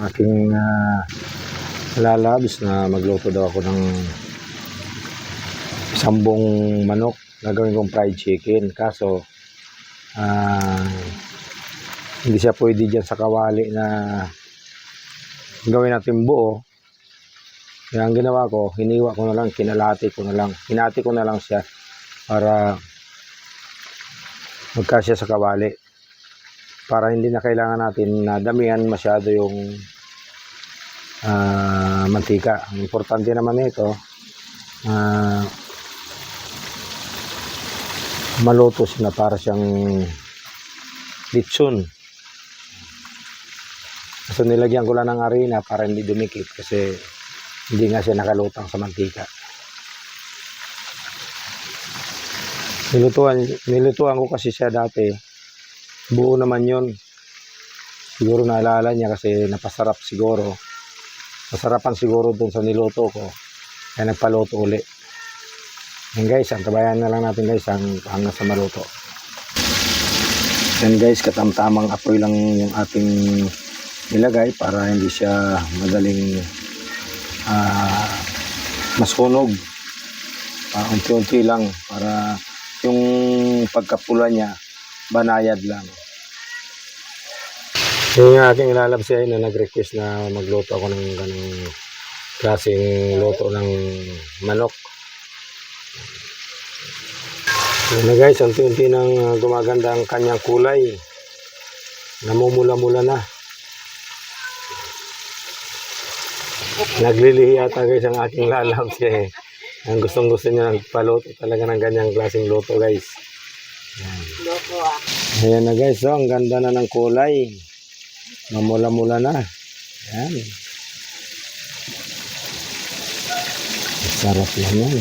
aking lalabs na magluto daw ako ng isang buong manok. Gagawin kong fried chicken. Kaso hindi siya pwede dyan sa kawali na gawin natin buo. Kaya ang ginawa ko, hiniwa ko na lang, hinati ko na lang siya para magkasya sa kawali. Para hindi na kailangan natin na damihan masyado yung mantika. Ang importante naman nito, maluto na para siyang lechon. So nilagyan ko lang ng harina para hindi dumikit kasi hindi nga siya nakalutang sa mantika. Nilutuan ko kasi siya dati. Buo naman yun. Siguro naalala niya kasi napasarap siguro. Masarapan siguro dun sa niluto ko. Kaya nagpaluto uli. Yan guys, ang kabayan na lang natin guys hanggang sa maluto. Yan guys, katamtamang apoy lang yung ating nilagay para hindi siya madaling masunog. Unti-unti lang para yung pagkapula niya banayad lang. Yung aking ilalabs ay na nag-request na magluto ako ng ganong klaseng luto ng manok. Yan na guys, unti-unti nang gumaganda ang kanyang kulay. Namumula-mula na. Naglilihi yata guys ang aking lalabs eh. Ang gustong-gusto niya nagpaluto talaga ng ganyang klaseng luto guys. Yan. Ayan na guys, so, ang ganda na ng kulay. Mamula-mula na. Yan. Sarap yan yan.